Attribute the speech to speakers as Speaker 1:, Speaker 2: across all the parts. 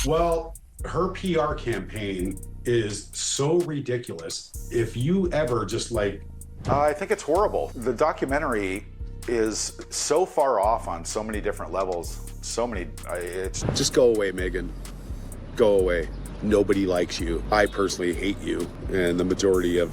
Speaker 1: Well, her PR campaign is so ridiculous. If you ever just
Speaker 2: I think it's horrible. The documentary is so far off on so many different levels. It's
Speaker 1: just go away, Meghan. Go away. Nobody likes you. I personally hate you, and the majority of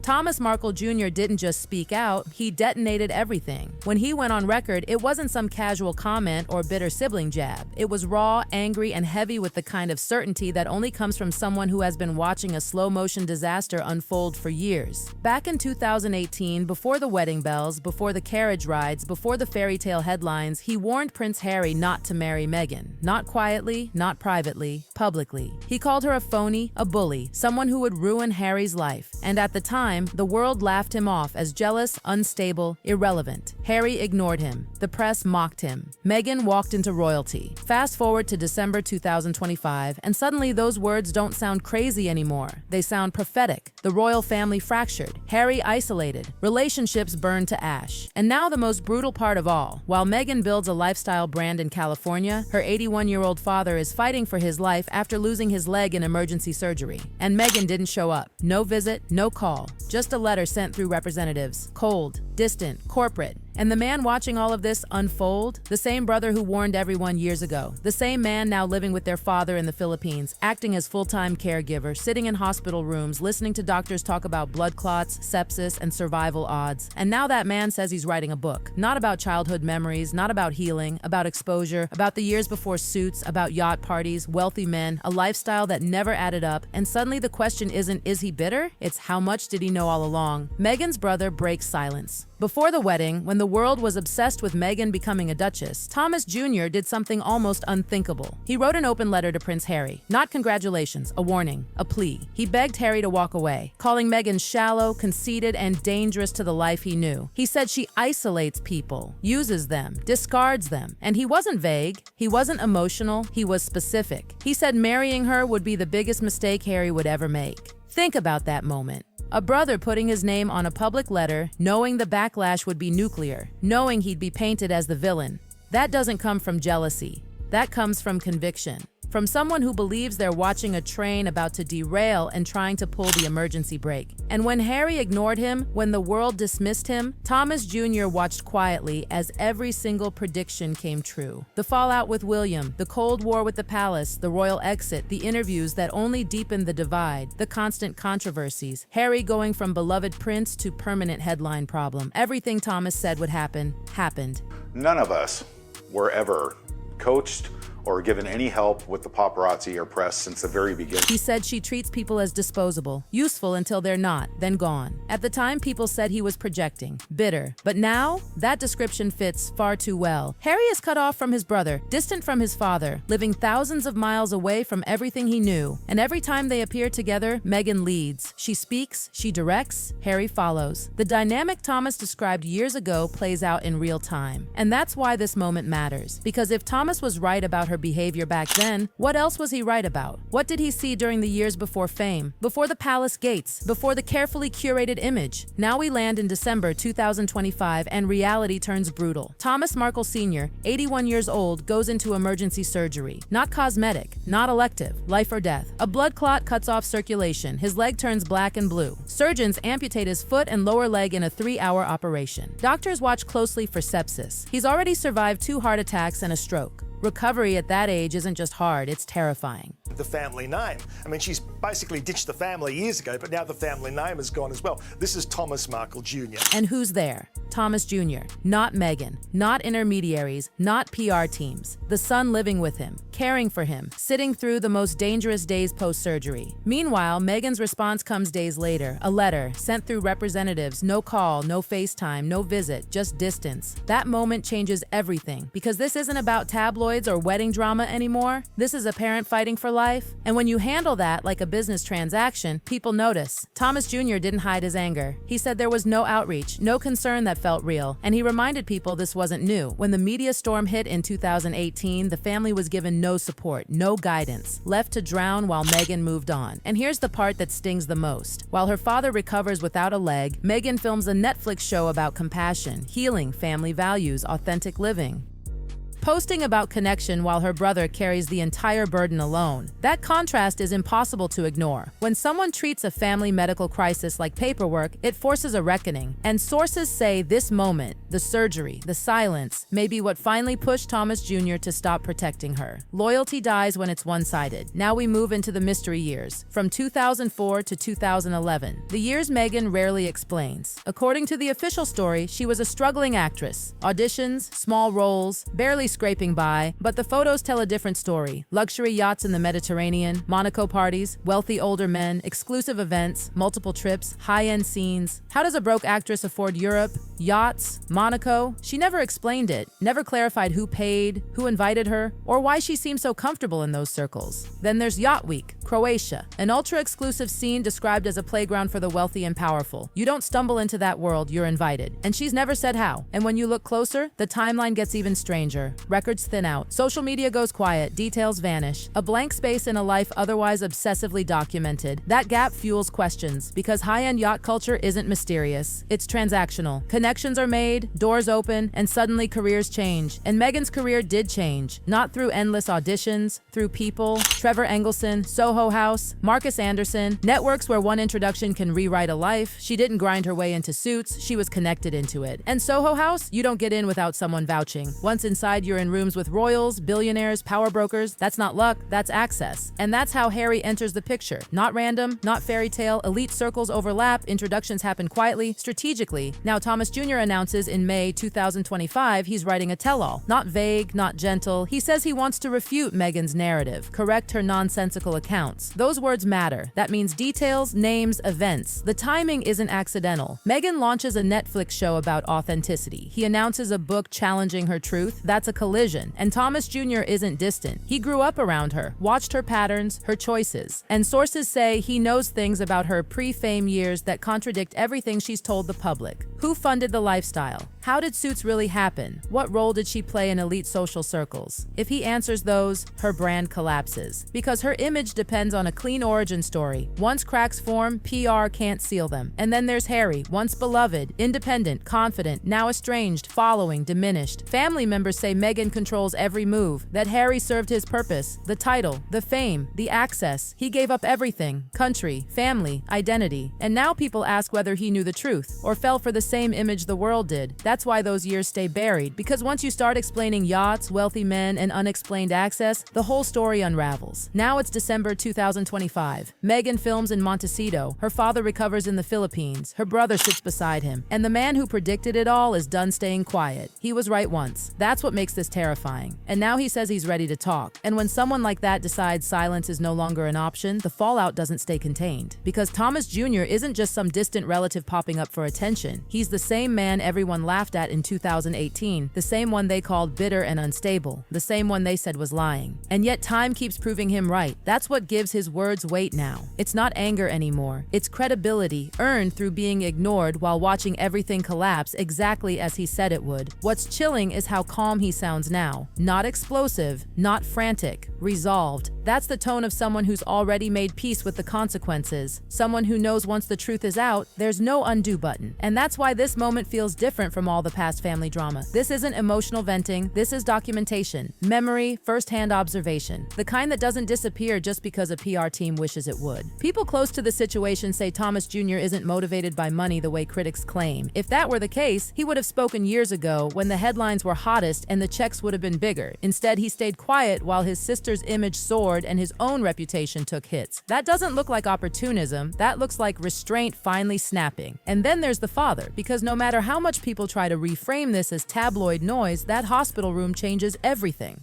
Speaker 3: Thomas Markle Jr. didn't just speak out, he detonated everything. When he went on record, it wasn't some casual comment or bitter sibling jab. It was raw, angry, and heavy with the kind of certainty that only comes from someone who has been watching a slow-motion disaster unfold for years. Back in 2018, before the wedding bells, before the carriage rides, before the fairy tale headlines, he warned Prince Harry not to marry Meghan. Not quietly, not privately, publicly. He called her a phony, a bully, someone who would ruin Harry's life. And at the time, the world laughed him off as jealous, unstable, irrelevant. Harry ignored him. The press mocked him. Meghan walked into royalty. Fast forward to December 2025, and suddenly those words don't sound crazy anymore. They sound prophetic. The royal family fractured. Harry isolated. Relationships burned to ash. And now the most brutal part of all. While Meghan builds a lifestyle brand in California, her 81-year-old father is fighting for his life after losing his leg in emergency surgery. And Meghan didn't show up. No visit, no call. Just a letter sent through representatives. Cold, distant, corporate. And the man watching all of this unfold, the same brother who warned everyone years ago, the same man now living with their father in the Philippines, acting as full-time caregiver, sitting in hospital rooms, listening to doctors talk about blood clots, sepsis, and survival odds. And now that man says he's writing a book. Not about childhood memories, not about healing, about exposure, about the years before Suits, about yacht parties, wealthy men, a lifestyle that never added up. And suddenly the question isn't, is he bitter? It's how much did he know all along? Meghan's brother breaks silence. Before the wedding, when the world was obsessed with Meghan becoming a duchess, Thomas Jr. did something almost unthinkable. He wrote an open letter to Prince Harry. Not congratulations, a warning, a plea. He begged Harry to walk away, calling Meghan shallow, conceited, and dangerous to the life he knew. He said she isolates people, uses them, discards them. And he wasn't vague, he wasn't emotional, he was specific. He said marrying her would be the biggest mistake Harry would ever make. Think about that moment. A brother putting his name on a public letter, knowing the backlash would be nuclear, knowing he'd be painted as the villain. That doesn't come from jealousy. That comes from conviction. From someone who believes they're watching a train about to derail and trying to pull the emergency brake. And when Harry ignored him, when the world dismissed him, Thomas Jr. watched quietly as every single prediction came true. The fallout with William, the Cold War with the palace, the royal exit, the interviews that only deepened the divide, the constant controversies, Harry going from beloved prince to permanent headline problem. Everything Thomas said would happen, happened.
Speaker 2: None of us were ever coached or given any help with the paparazzi or press since the very beginning.
Speaker 3: He said she treats people as disposable, useful until they're not, then gone. At the time, people said he was projecting, bitter. But now, that description fits far too well. Harry is cut off from his brother, distant from his father, living thousands of miles away from everything he knew. And every time they appear together, Meghan leads. She speaks, she directs, Harry follows. The dynamic Thomas described years ago plays out in real time. And that's why this moment matters. Because if Thomas was right about her behavior back then, what else was he right about? What did he see during the years before fame, before the palace gates, before the carefully curated image? Now we land in December 2025 and reality turns brutal. Thomas Markle Sr., 81 years old, goes into emergency surgery. Not cosmetic, not elective, life or death. A blood clot cuts off circulation. His leg turns black and blue. Surgeons amputate his foot and lower leg in a 3-hour operation. Doctors watch closely for sepsis. He's already survived 2 heart attacks and a stroke. Recovery at that age isn't just hard, it's terrifying.
Speaker 4: The family name. I mean, she's basically ditched the family years ago, but now the family name is gone as well. This is Thomas Markle Jr.
Speaker 3: And who's there? Thomas Jr., not Meghan, not intermediaries, not PR teams. The son living with him, caring for him, sitting through the most dangerous days post-surgery. Meanwhile, Meghan's response comes days later. A letter, sent through representatives, no call, no FaceTime, no visit, just distance. That moment changes everything, because this isn't about tabloids or wedding drama anymore. This is a parent fighting for life. And when you handle that like a business transaction, people notice. Thomas Jr. didn't hide his anger. He said there was no outreach, no concern that felt real. And he reminded people this wasn't new. When the media storm hit in 2018, the family was given no support, no guidance, left to drown while Meghan moved on. And here's the part that stings the most. While her father recovers without a leg, Meghan films a Netflix show about compassion, healing, family values, authentic living. posting about connection while her brother carries the entire burden alone. That contrast is impossible to ignore. When someone treats a family medical crisis like paperwork, it forces a reckoning. And sources say this moment, the surgery, the silence, may be what finally pushed Thomas Jr. to stop protecting her. Loyalty dies when it's one-sided. Now we move into the mystery years, from 2004 to 2011. The years Meghan rarely explains. According to the official story, she was a struggling actress. Auditions, small roles, barely scraping by, but the photos tell a different story. Luxury yachts in the Mediterranean, Monaco parties, wealthy older men, exclusive events, multiple trips, high-end scenes. How does a broke actress afford Europe, yachts, Monaco? She never explained it, never clarified who paid, who invited her, or why she seemed so comfortable in those circles. Then there's Yacht Week, Croatia, an ultra-exclusive scene described as a playground for the wealthy and powerful. You don't stumble into that world, you're invited. And she's never said how. And when you look closer, the timeline gets even stranger. Records thin out. Social media goes quiet. Details vanish. A blank space in a life otherwise obsessively documented. That gap fuels questions, because high-end yacht culture isn't mysterious. It's transactional. Connections are made, doors open, and suddenly careers change. And Meghan's career did change. Not through endless auditions, through people. Trevor Engelson, Soho House, Marcus Anderson, networks where one introduction can rewrite a life. She didn't grind her way into suits, she was connected into it. And Soho House, you don't get in without someone vouching. Once inside, you're in rooms with royals, billionaires, power brokers. That's not luck, that's access. And that's how Harry enters the picture. Not random, not fairy tale, elite circles overlap, introductions happen quietly, strategically. Now Thomas Jr. announces in May 2025 he's writing a tell-all. Not vague, not gentle. He says he wants to refute Meghan's narrative, correct her nonsensical accounts. Those words matter. That means details, names, events. The timing isn't accidental. Meghan launches a Netflix show about authenticity. He announces a book challenging her truth. That's a collision. And Thomas Jr. isn't distant. He grew up around her, watched her patterns, her choices. And sources say he knows things about her pre-fame years that contradict everything she's told the public. Who funded the lifestyle? How did suits really happen? What role did she play in elite social circles? If he answers those, her brand collapses. Because her image depends on a clean origin story. Once cracks form, PR can't seal them. And then there's Harry, once beloved, independent, confident, now estranged, following, diminished. Family members say Meghan controls every move, that Harry served his purpose, the title, the fame, the access. He gave up everything, country, family, identity. And now people ask whether he knew the truth, or fell for the same image the world did. That's why those years stay buried, because once you start explaining yachts, wealthy men, and unexplained access, the whole story unravels. Now it's December 2025. Meghan films in Montecito. Her father recovers in the Philippines. Her brother sits beside him. And the man who predicted it all is done staying quiet. He was right once. That's what makes this terrifying. And now he says he's ready to talk. And when someone like that decides silence is no longer an option, the fallout doesn't stay contained. Because Thomas Jr. isn't just some distant relative popping up for attention. He's the same man everyone laughed at in 2018, the same one they called bitter and unstable, the same one they said was lying. And yet time keeps proving him right. That's what gives his words weight now. It's not anger anymore. It's credibility, earned through being ignored while watching everything collapse exactly as he said it would. What's chilling is how calm he sounds now. Not explosive, not frantic, resolved. That's the tone of someone who's already made peace with the consequences. Someone who knows once the truth is out, there's no undo button. And that's why this moment feels different from all the past family drama. This isn't emotional venting, this is documentation, memory, first-hand observation, the kind that doesn't disappear just because a PR team wishes it would. People close to the situation say Thomas Jr. isn't motivated by money the way critics claim. If that were the case, he would have spoken years ago when the headlines were hottest and the checks would have been bigger. Instead, he stayed quiet while his sister's image soared and his own reputation took hits. That doesn't look like opportunism, that looks like restraint finally snapping. And then there's the father, because no matter how much people try to reframe this as tabloid noise, that hospital room changes everything.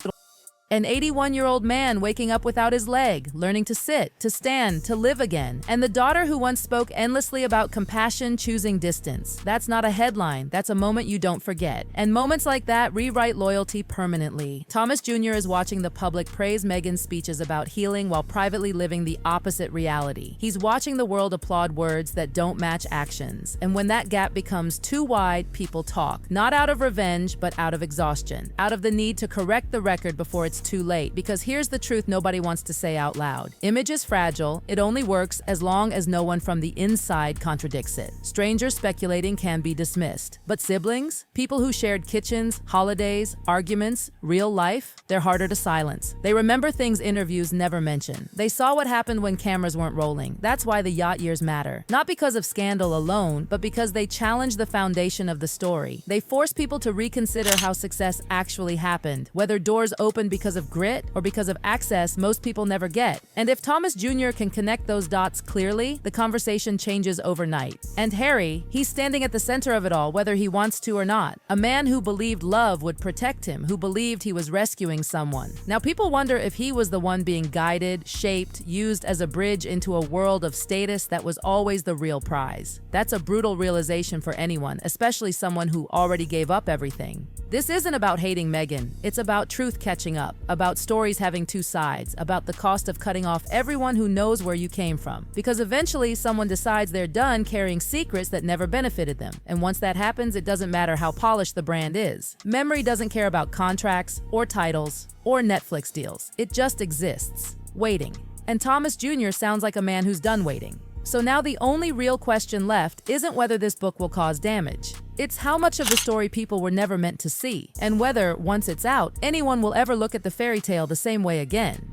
Speaker 3: An 81-year-old man waking up without his leg, learning to sit, to stand, to live again. And the daughter who once spoke endlessly about compassion choosing distance. That's not a headline, that's a moment you don't forget. And moments like that rewrite loyalty permanently. Thomas Jr. is watching the public praise Meghan's speeches about healing while privately living the opposite reality. He's watching the world applaud words that don't match actions. And when that gap becomes too wide, people talk. Not out of revenge, but out of exhaustion. Out of the need to correct the record before it's almost too late, because here's the truth nobody wants to say out loud. Image is fragile. It only works as long as no one from the inside contradicts it. Strangers speculating can be dismissed. But siblings? People who shared kitchens, holidays, arguments, real life? They're harder to silence. They remember things interviews never mention. They saw what happened when cameras weren't rolling. That's why the yacht years matter. Not because of scandal alone, but because they challenge the foundation of the story. They force people to reconsider how success actually happened, whether doors opened because of grit or because of access most people never get. And if Thomas Jr. can connect those dots clearly, the conversation changes overnight. And Harry, he's standing at the center of it all, whether he wants to or not. A man who believed love would protect him, who believed he was rescuing someone. Now, people wonder if he was the one being guided, shaped, used as a bridge into a world of status that was always the real prize. That's a brutal realization for anyone, especially someone who already gave up everything. This isn't about hating Meghan. It's about truth catching up, about stories having two sides, about the cost of cutting off everyone who knows where you came from. Because eventually someone decides they're done carrying secrets that never benefited them. And once that happens, it doesn't matter how polished the brand is. Memory doesn't care about contracts or titles or Netflix deals. It just exists, waiting. And Thomas Jr. sounds like a man who's done waiting. So now the only real question left isn't whether this book will cause damage. It's how much of the story people were never meant to see, and whether, once it's out, anyone will ever look at the fairy tale the same way again.